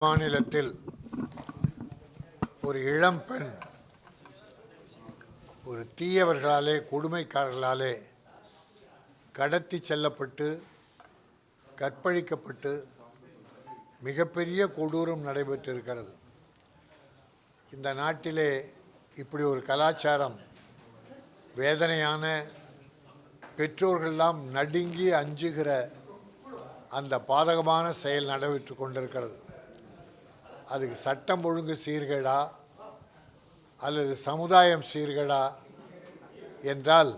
மாநிலத்தில் ஒரு இளம்பெண் ஒரு தீயவர்களாலே கொடுமைக்காரர்களாலே கடத்தி செல்லப்பட்டு கற்பழிக்கப்பட்டு மிகப்பெரிய கொடூரம் நடைபெற்றிருக்கிறது. இந்த நாட்டிலே இப்படி ஒரு கலாச்சாரம் வேதனையான பெற்றோர்களெல்லாம் நடுங்கி அஞ்சுகிற அந்த பாதகமான செயல் நடைபெற்று கொண்டிருக்கிறது. அதுக்கு சட்டம் ஒழுங்கு சீர்கேடா அல்லது சமுதாயம் சீர்கேடா என்றால்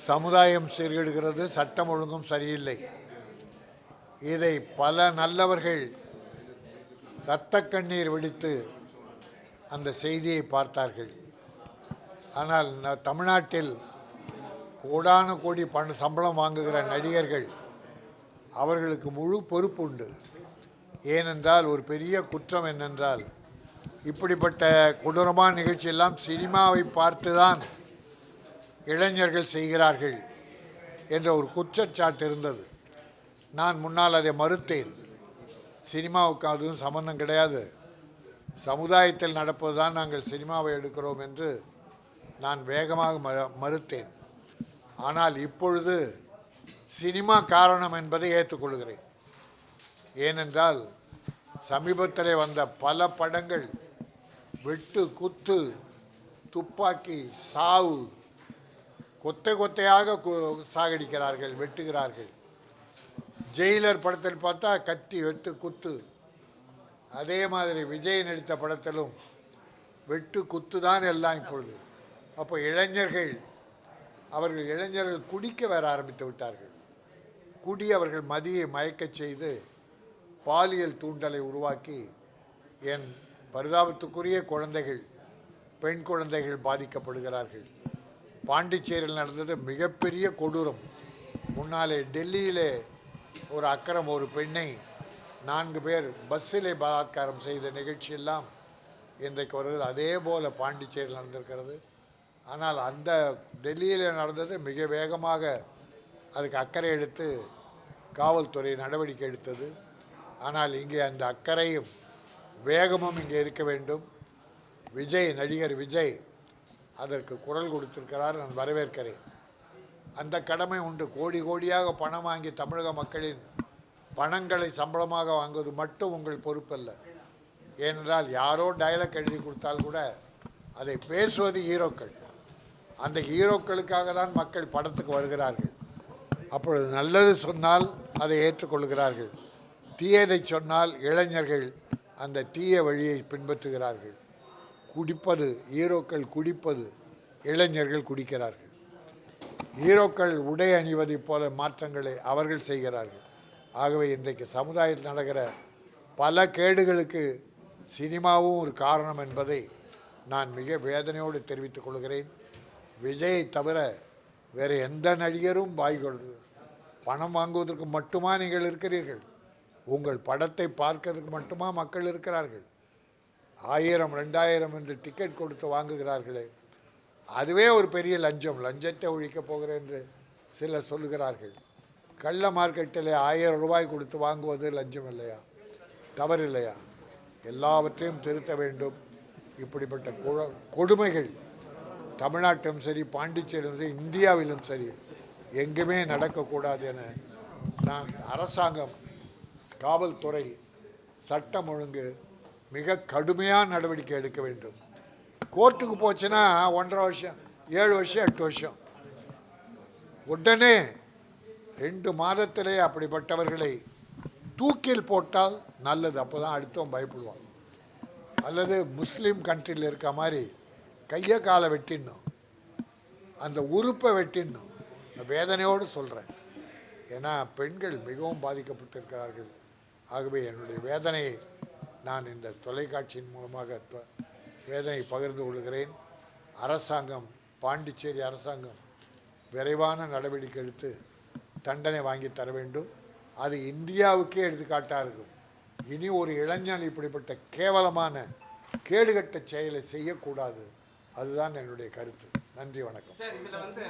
சமுதாயம் சீர்கெடுகிறது, சட்டம் ஒழுங்கும் சரியில்லை. இதை பல நல்லவர்கள் இரத்த கண்ணீர் வெடித்து அந்த செய்தியை பார்த்தார்கள். ஆனால் தமிழ்நாட்டில் கோடான கோடி சம்பளம் வாங்குகிற நடிகர்கள் அவர்களுக்கு முழு பொறுப்பு உண்டு. ஏனென்றால் ஒரு பெரிய குற்றம் என்னென்றால் இப்படிப்பட்ட கொடூரமான நிகழ்ச்சியெல்லாம் சினிமாவை பார்த்துதான் இளைஞர்கள் செய்கிறார்கள் என்ற ஒரு குற்றச்சாட்டு இருந்தது. நான் முன்னால் அதை மறுத்தேன். சினிமாவுக்கு அதுவும் சம்பந்தம் கிடையாது, சமுதாயத்தில் நடப்பது தான் நாங்கள் சினிமாவை எடுக்கிறோம் என்று நான் வேகமாக மறுத்தேன். ஆனால் இப்பொழுது சினிமா காரணம் என்பதை ஏற்றுக்கொள்கிறேன். ஏனென்றால் சமீபத்தில் வந்த பல படங்கள் வெட்டு, குத்து, துப்பாக்கி, சாவு, கொத்தையாக சாகடிக்கிறார்கள், வெட்டுகிறார்கள். ஜெயிலர் படத்தில் பார்த்தா கத்தி, வெட்டு, குத்து. அதே மாதிரி விஜய் நடித்த படத்திலும் வெட்டு, குத்து தான் எல்லாம் இப்பொழுது. அப்போ இளைஞர்கள் குடிக்க வர ஆரம்பித்து விட்டார்கள். குடி அவர்கள் மதியை மயக்கச் செய்து பாலியல் தூண்டலை உருவாக்கி என் பரிதாபத்துக்குரிய குழந்தைகள், பெண் குழந்தைகள் பாதிக்கப்படுகிறார்கள். பாண்டிச்சேரியில் நடந்தது மிகப்பெரிய கொடூரம். முன்னாலே டெல்லியிலே ஒரு அக்கிரம், ஒரு பெண்ணை 4 பேர் பஸ்ஸிலே பலாத்காரம் செய்த நிகழ்ச்சியெல்லாம் இன்றைக்கு வருகிறது. அதே போல் பாண்டிச்சேரியில் நடந்திருக்கிறது. ஆனால் அந்த டெல்லியில் நடந்தது மிக வேகமாக அதுக்கு அக்கறை எடுத்து காவல்துறை நடவடிக்கை எடுத்தது. ஆனால் இங்கே அந்த அக்கறையும் வேகமும் இங்கே இருக்க வேண்டும். நடிகர் விஜய் அதற்கு குரல் கொடுத்திருக்கிறார், நான் வரவேற்கிறேன். அந்த கடமை உண்டு. கோடி கோடியாக பணம் வாங்கி தமிழக மக்களின் பணங்களை சம்பளமாக வாங்குவது மட்டும் உங்கள் பொறுப்பல்ல. ஏனென்றால் யாரோ டயலாக் எழுதி கொடுத்தால் கூட அதை பேசுவது ஹீரோக்கள். அந்த ஹீரோக்களுக்காக தான் மக்கள் படத்துக்கு வருகிறார்கள். அப்பொழுது நல்லது சொன்னால் அதை ஏற்றுக்கொள்கிறார்கள், தீயதை சொன்னால் இளைஞர்கள் அந்த தீய வழியை பின்பற்றுகிறார்கள். குடிப்பது, ஹீரோக்கள் குடிப்பது, இளைஞர்கள் குடிக்கிறார்கள். ஹீரோக்கள் உடை அணிவதைப் போல மாற்றங்களை அவர்கள் செய்கிறார்கள். ஆகவே இன்றைக்கு சமுதாயத்தில் நடக்கிற பல கேடுகளுக்கு சினிமாவும் ஒரு காரணம் என்பதை நான் மிக வேதனையோடு தெரிவித்துக் கொள்கிறேன். விஜயை தவிர வேறு எந்த நடிகரும் பணம் வாங்குவதற்கு மட்டுமா நீங்கள் இருக்கிறீர்கள்? உங்கள் படத்தை பார்க்கறதுக்கு மட்டுமா மக்கள் இருக்கிறார்கள்? 1000, 2000 என்று டிக்கெட் கொடுத்து வாங்குகிறார்களே, அதுவே ஒரு பெரிய லஞ்சம். லஞ்சத்தை ஒழிக்கப் போகிறேன் என்று சிலர் சொல்லுகிறார்கள். கள்ள மார்க்கெட்டில் 1000 ரூபாய் கொடுத்து வாங்குவது லஞ்சம் இல்லையா? தவறு இல்லையா? எல்லாவற்றையும் திருத்த வேண்டும். இப்படிப்பட்ட கொடுமைகள் தமிழ்நாட்டிலும் சரி, பாண்டிச்சேரியிலும் சரி, இந்தியாவிலும் சரி எங்குமே நடக்கக்கூடாது என நான் அரசாங்கம், காவல்துறை, சட்டம் ஒழுங்கு மிக கடுமையான நடவடிக்கை எடுக்க வேண்டும். கோர்ட்டுக்கு போச்சுன்னா 1.5 வருஷம், 7 வருஷம், 8 வருஷம். உடனே 2 மாதத்திலே அப்படிப்பட்டவர்களை தூக்கில் போட்டால் நல்லது. அப்போ தான் அடுத்தவன் பயப்படுவான். அல்லது முஸ்லீம் கண்ட்ரியில் இருக்க மாதிரி கையை காலை வெட்டிடணும், அந்த உறுப்பை வெட்டிடணும். வேதனையோடு சொல்கிறேன். ஏன்னா பெண்கள் மிகவும் பாதிக்கப்பட்டிருக்கிறார்கள். ஆகவே என்னுடைய வேதனையை நான் இந்த தொலைக்காட்சியின் மூலமாக வேதனை பகிர்ந்து கொள்கிறேன். அரசாங்கம், பாண்டிச்சேரி அரசாங்கம் விரைவான நடவடிக்கை எடுத்து தண்டனை வாங்கி தர வேண்டும். அது இந்தியாவுக்கே எடுத்துக்காட்டாக இருக்கும். இனி ஒரு இளைஞன் இப்படிப்பட்ட கேவலமான கேடுகட்ட செயலை செய்யக்கூடாது. அதுதான் என்னுடைய கருத்து. நன்றி, வணக்கம். சார், இதுல வந்து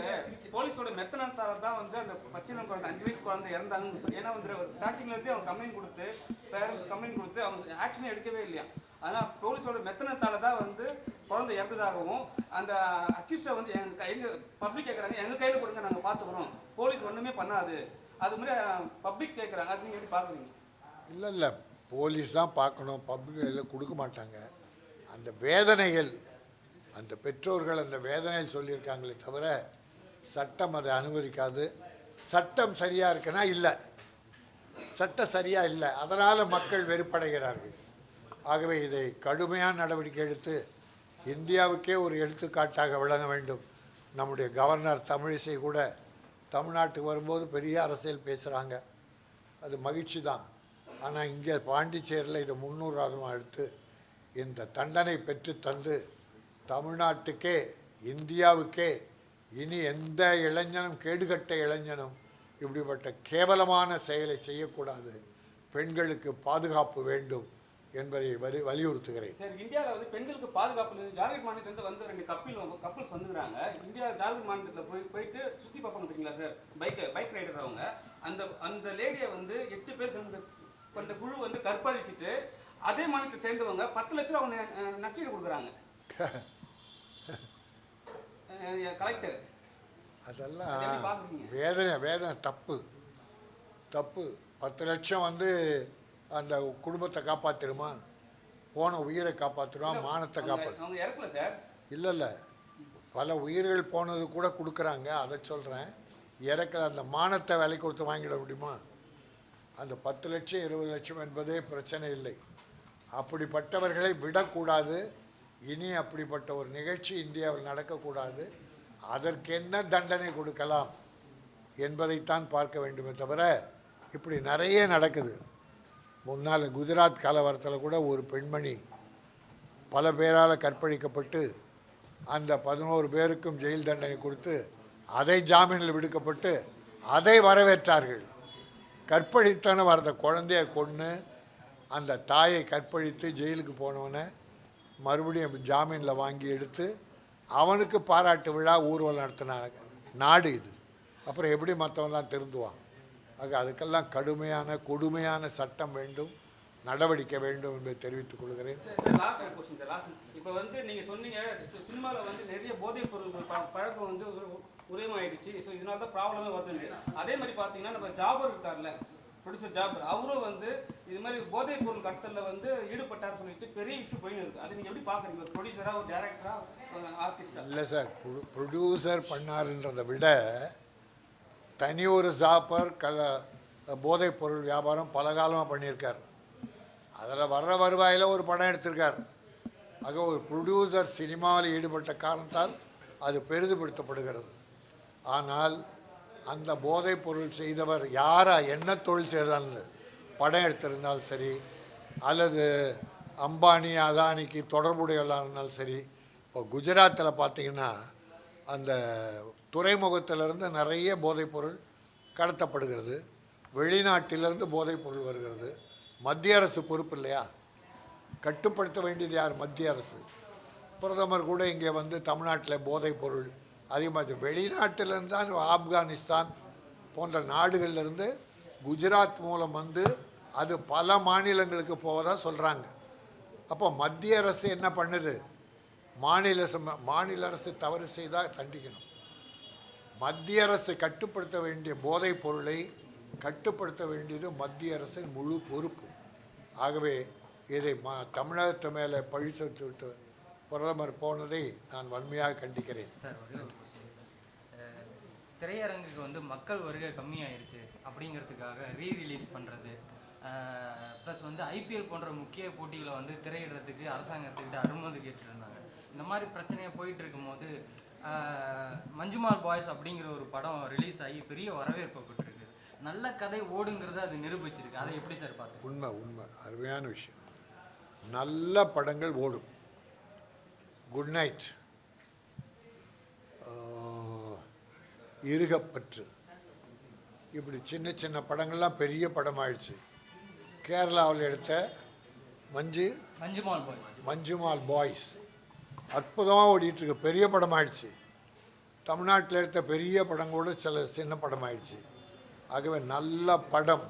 போலீஸோட மெத்தனத்தால தான் வந்து அந்த பச்சிளம் குழந்தை 5 வயசு குழந்தை இறந்தாங்க. ஏன்னா வந்து ஸ்டார்டிங்ல இருந்து அவங்க கம்ப்ளைண்ட் கொடுத்து பேரண்ட்ஸ் கம்ப்ளைண்ட் கொடுத்து அவங்க ஆக்ஷனே எடுக்கவே இல்லையா. ஆனால் போலீஸோட மெத்தனத்தால தான் வந்து குழந்தை இறந்ததாகவும் அந்த அக்யூஸ்டை வந்து எங்கள் பப்ளிக் கேட்குறாங்க, எங்கள் கையில் கொடுங்க நாங்கள் பார்த்துக்குறோம், போலீஸ் ஒன்றுமே பண்ணாது, அது மாதிரி பப்ளிக் கேட்குறாங்க. அது நீங்கள் எப்படி பார்க்குறீங்க? இல்லை போலீஸ் தான் பார்க்கணும், பப்ளிக் கொடுக்க மாட்டாங்க. அந்த வேதனைகள் அந்த பெற்றோர்கள் அந்த வேதனையில் சொல்லியிருக்காங்களே தவிர சட்டம் அதை அனுமதிக்காது. சட்டம் சரியாக இருக்குன்னா இல்லை, சட்டம் சரியாக இல்லை, அதனால் மக்கள் வெறுப்படைகிறார்கள். ஆகவே இதை கடுமையான நடவடிக்கை எடுத்து இந்தியாவுக்கே ஒரு எடுத்துக்காட்டாக விளங்க வேண்டும். நம்முடைய கவர்னர் தமிழிசை கூட தமிழ்நாட்டுக்கு வரும்போது பெரிய அரசியல் பேசுகிறாங்க, அது மகிழ்ச்சி தான். ஆனால் இங்கே பாண்டிச்சேரியில் இதை முன்னுதாரணமாக எடுத்து இந்த தண்டனை பெற்று தந்து தமிழ்நாட்டுக்கே இந்தியாவுக்கே இனி எந்த இளைஞனும் கேடுகட்ட இளைஞனும் இப்படிப்பட்ட கேவலமான செயலை செய்யக்கூடாது. பெண்களுக்கு பாதுகாப்பு வேண்டும் என்பதை வலியுறுத்துகிறேன். சார், இந்தியாவில் வந்து பெண்களுக்கு பாதுகாப்பு ஜார்க்கண்ட் மாநிலத்திலிருந்து வந்து 2 கப்பிள்ஸ் வந்துக்கிறாங்க. இந்தியா ஜார்க்கண்ட் மாநிலத்தில் போயிட்டு சுற்றி பார்ப்பாங்க தெரியுங்களா சார், பைக் ரைடர் அவங்க. அந்த லேடியை வந்து 8 பேர் சேர்ந்து கொண்ட குழு வந்து கற்பழிச்சிட்டு அதே மாநிலத்தை சேர்ந்தவங்க 10 லட்சம் ரூபா அவங்க நஷ்டீடு கொடுக்குறாங்க. கலெக்டர் அதெல்லாம் வேதனை தப்பு 10 லட்சம் வந்து அந்த குடும்பத்தை காப்பாற்றிடுமா? போன உயிரை காப்பாற்றிடுமா? மானத்தை அவங்க இறக்கல சார். இல்லை பல உயிர்கள் போனது கூட கொடுக்குறாங்க, அதை சொல்கிறேன். இறக்கல, அந்த மானத்தை விலை கொடுத்து வாங்கிட முடியுமா? அந்த 10 லட்சம் 20 லட்சம் என்பதே பிரச்சனை இல்லை. அப்படிப்பட்டவர்களை விடக்கூடாது. இனி அப்படிப்பட்ட ஒரு நிகழ்ச்சி இந்தியாவில் நடக்கக்கூடாது. அதற்கு என்ன தண்டனை கொடுக்கலாம் என்பதைத்தான் பார்க்க வேண்டுமே தவிர இப்படி நிறைய நடக்குது. முன்னால் குஜராத் கலவரத்தில் கூட ஒரு பெண்மணி பல பேரால் கற்பழிக்கப்பட்டு அந்த 11 பேருக்கும் ஜெயில் தண்டனை கொடுத்து அதை ஜாமீனில் விடுக்கப்பட்டு அதை வரவேற்றார்கள். கற்பழித்தான வரத குழந்தைய கொன்று அந்த தாயை கற்பழித்து ஜெயிலுக்கு போனவனை மறுபடியும் ஜாமீனில் வாங்கி எடுத்து அவனுக்கு பாராட்டு விழா ஊர்வலம் நடத்தினாங்க. நாடு இது. அப்புறம் எப்படி மற்றவன்லாம் திருந்துவான்? ஆக அதுக்கெல்லாம் கடுமையான கொடுமையான சட்டம் வேண்டும், நடவடிக்கை வேண்டும் என்பதை தெரிவித்துக் கொள்கிறேன். இப்போ வந்து நீங்கள் சொன்னீங்க சினிமாவில் வந்து நிறைய போதைப் பொருள் பழக்கம் வந்து உதயமாயிடுச்சு. ஸோ இதனால தான் ப்ராப்ளமே வருது. அதே மாதிரி பார்த்தீங்கன்னா நம்ம ஜாபர் இருக்கார்ல, ப்ரொடியூசர் ஜாபர், அவரும் வந்து இது மாதிரி போதைப் பொருள் கடத்தலில் வந்து ஈடுபட்டார் சொல்லிட்டு பெரிய இஷ்யூ போயின்னு இருக்குது. அது நீங்கள் எப்படி பார்க்குறீங்க? ஒரு ப்ரொடியூசராக, ஒரு டேரக்டராக, ஒரு ஆர்டிஸ்டாக? இல்லை சார், ப்ரொடியூசர் பண்ணாருன்றதை விட தனி ஒரு ஜாபர் போதைப் பொருள் வியாபாரம் பல காலமாக பண்ணியிருக்கார். அதில் வர்ற வருவாயில் ஒரு படம் எடுத்திருக்கார். ஆக ஒரு ப்ரொடியூசர் சினிமாவில் ஈடுபட்ட காரணத்தால் அது பெரிதுபடுத்தப்படுகிறது. ஆனால் அந்த போதைப் பொருள் செய்தவர் என்ன தொழில் செய்தாலும், படம் எடுத்திருந்தாலும் சரி, அல்லது அம்பானி அதானிக்கு தொடர்புடையவர்களாக இருந்தாலும் சரி. இப்போ குஜராத்தில் பார்த்திங்கன்னா அந்த துறைமுகத்திலிருந்து நிறைய போதைப்பொருள் கடத்தப்படுகிறது, வெளிநாட்டிலிருந்து போதைப்பொருள் வருகிறது. மத்திய அரசு பொறுப்பு இல்லையா? கட்டுப்படுத்த வேண்டியது யார்? மத்திய அரசு. பிரதமர் கூட இங்கே வந்து தமிழ்நாட்டில் போதைப்பொருள் அதிகமாக வெளிநாட்டிலிருந்து தான், ஆப்கானிஸ்தான் போன்ற நாடுகளிலிருந்து குஜராத் மூலம் வந்து அது பல மாநிலங்களுக்கு போவதாக சொல்கிறாங்க. அப்போ மத்திய அரசு என்ன பண்ணுது? மாநில அரசு தவறு செய்தால் தண்டிக்கணும். மத்திய அரசு கட்டுப்படுத்த வேண்டிய போதைப் பொருளை கட்டுப்படுத்த வேண்டியது மத்திய அரசின் முழு பொறுப்பு. ஆகவே இதை தமிழகத்து மேலே பழி செலுத்தி விட்டு பிரதமர் போனதை நான் வன்மையாக கண்டிக்கிறேன். சார், திரையரங்குக்கு வந்து மக்கள் வருகை கம்மியாயிருச்சு அப்படிங்கிறதுக்காக ரீரிலீஸ் பண்ணுறது, ப்ளஸ் வந்து ஐபிஎல் போன்ற முக்கிய போட்டிகளை வந்து திரையிடுறதுக்கு அரசாங்கத்துக்கிட்ட அனுமதி கேட்டுருந்தாங்க. இந்த மாதிரி பிரச்சனையாக போயிட்டு இருக்கும்போது மஞ்சுமால் பாய்ஸ் அப்படிங்கிற ஒரு படம் ரிலீஸ் ஆகி பெரிய வரவேற்பை பெற்றிருக்கு. நல்ல கதை ஓடுங்கிறத அது நிரூபிச்சிருக்கு. அதை எப்படி சார் பார்த்து? உண்மை அருமையான விஷயம். நல்ல படங்கள் ஓடும். குட் நைட், இருகப்பற்று, இப்படி சின்ன சின்ன படங்கள்லாம் பெரிய படமாயிடுச்சு. கேரளாவில் எடுத்த மஞ்சுமால் பாய்ஸ் அற்புதமாக ஓடிட்டுருக்கு, பெரிய படமாயிடுச்சு. தமிழ்நாட்டில் எடுத்த பெரிய படங்களோடு சில சின்ன படமாயிடுச்சு. ஆகவே நல்ல படம்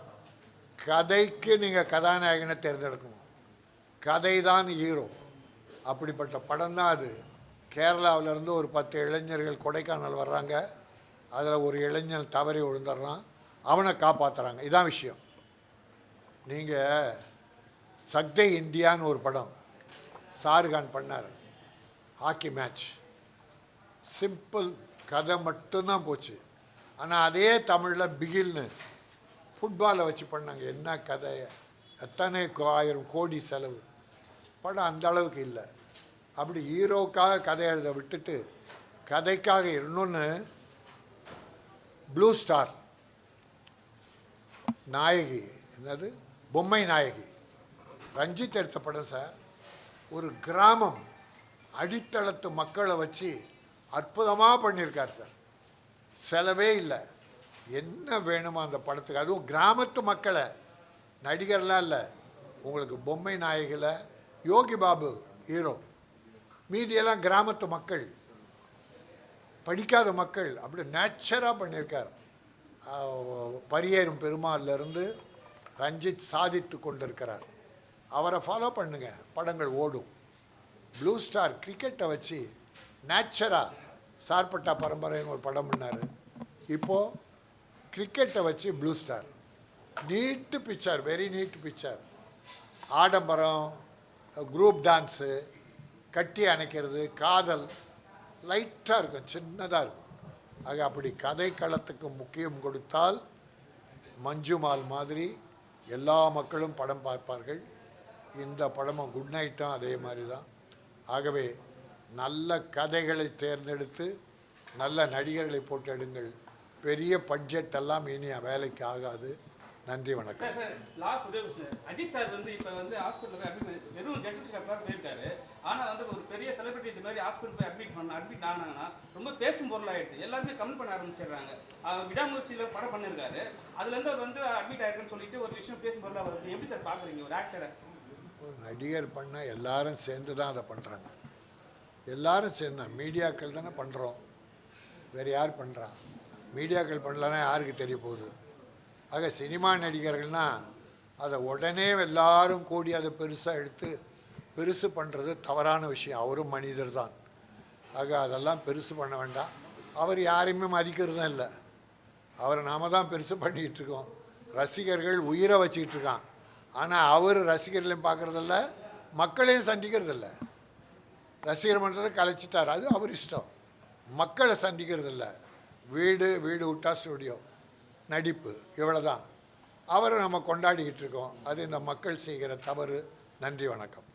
கதைக்கு நீங்கள் கதாநாயகனை தேர்ந்தெடுக்கணும். கதை தான் ஹீரோ. அப்படிப்பட்ட படம் தான் அது. கேரளாவிலேருந்து ஒரு 10 இளைஞர்கள் கொடைக்கானல் வர்றாங்க. அதில் ஒரு இளைஞன் தவறி விழுந்துடுறான், அவனை காப்பாற்றுறாங்க. இதான் விஷயம். நீங்கள் சக்தே இந்தியான்னு ஒரு படம் ஷாருக்கான் பண்ணார், ஹாக்கி மேட்ச், சிம்பிள் கதை மட்டும்தான் போச்சு. ஆனால் அதே தமிழில் பிகில்னு ஃபுட்பாலை வச்சு பண்ணாங்க. என்ன கதை, எத்தனை 1000 கோடி செலவு. படம் அந்த அளவுக்கு இல்லை. அப்படி ஹீரோக்காக கதை எழுத விட்டுட்டு கதைக்காக இன்னொன்று ப்ளூ ஸ்டார் நாயகி, என்னது பொம்மை நாயகி, ரஞ்சித் எடுத்த படம் சார். ஒரு கிராமம் அடித்தளத்து மக்களை வச்சு அற்புதமாக பண்ணியிருக்கார் சார். செலவே இல்லை. என்ன வேணுமோ அந்த படத்துக்கு. அதுவும் கிராமத்து மக்களை, நடிகர்லாம் இல்லை. உங்களுக்கு பொம்மை நாயகில் யோகி பாபு ஹீரோ, மீதியெல்லாம் கிராமத்து மக்கள், படிக்காத மக்கள். அப்படி நேச்சராக பண்ணியிருக்கார். பரியேறும் பெருமாள்லேருந்து ரஞ்சித் சாதித்து கொண்டிருக்கிறார். அவரை ஃபாலோ பண்ணுங்க, படங்கள் ஓடும். ப்ளூ ஸ்டார் கிரிக்கெட்டை வச்சு நேச்சராக சார்பட்டா பரம்பரைன்னு ஒரு படம் பண்ணார். இப்போது கிரிக்கெட்டை வச்சு ப்ளூ ஸ்டார். நீட்டு பிக்சர், வெரி நீட் பிக்சர். ஆடம்பரம், குரூப் டான்ஸு, கட்டி அணைக்கிறது, காதல் லைட்டாக இருக்கும், சின்னதாக இருக்கும். ஆக அப்படி கதைக்களத்துக்கு முக்கியம் கொடுத்தால் மஞ்சுமால் மாதிரி எல்லா மக்களும் படம் பார்ப்பார்கள். இந்த படமும் குட் நைட்டும் அதே மாதிரி தான். ஆகவே நல்ல கதைகளை தேர்ந்தெடுத்து நல்ல நடிகர்களை போட்டு எடுங்கள். பெரிய பட்ஜெட் எல்லாம் இனி வேலைக்கு ஆகாது. நன்றி, வணக்கம். சார் லாஸ்ட் ஒரே விஷயம். அஜித் சார் வந்து இப்போ வந்து ஹாஸ்பிட்டலுக்கு அட்மிட், வெறும் ஜென்ரல் செக்கப் போயிருக்காரு. ஆனால் வந்து ஒரு பெரிய செலிபிரிட்டி இது மாதிரி ஹாஸ்பிட்டல் போய் அட்மிட் ஆனாங்கன்னா ரொம்ப பேசும் பொருளாகிடுது. எல்லாருமே கமெண்ட் பண்ண ஆரம்பிச்சிடுறாங்க. விடாமுயற்சியில் படம் பண்ணியிருக்காரு, அதுலேருந்து அவர் வந்து அட்மிட் ஆயிருக்குன்னு சொல்லிட்டு ஒரு விஷயம் பேசும் பொருளாக வருது. எப்படி சார் பார்க்குறீங்க ஒரு ஆக்டரை? ஒரு நடிகர் பண்ண எல்லாரும் சேர்ந்து தான் அதை பண்ணுறாங்க. எல்லாரும் சேர்ந்து தான், மீடியாக்கள் தானே பண்ணுறோம். வேறு யார் பண்ணுறா? மீடியாக்கள் பண்ணலன்னா யாருக்கு தெரிய போகுது? ஆக சினிமா நடிகர்கள்னால் அதை உடனே எல்லாரும் கூடி அதை பெருசாக எடுத்து பெருசு பண்ணுறது தவறான விஷயம். அவரும் மனிதர் தான். ஆக அதெல்லாம் பெருசு பண்ண வேண்டாம். அவர் யாரையுமே மதிக்கிறதும் இல்லை. அவரை நாம் தான் பெருசு பண்ணிக்கிட்டு இருக்கோம். ரசிகர்கள் உயிரை வச்சுக்கிட்டு இருக்கான். ஆனால் அவர் ரசிகர்களையும் பார்க்குறதில்ல, மக்களையும் சந்திக்கிறதில்ல. ரசிகர் மன்றத்தை கலைச்சிட்டார், அது அவர் இஷ்டம். மக்களை சந்திக்கிறதில்ல. வீடு விட்டா ஸ்டுடியோ, நடிப்பு, இவ்வளோ தான். அவரை நம்ம கொண்டாடிக்கிட்டு இருக்கோம். அது இந்த மக்கள் செய்கிற தவறு. நன்றி, வணக்கம்.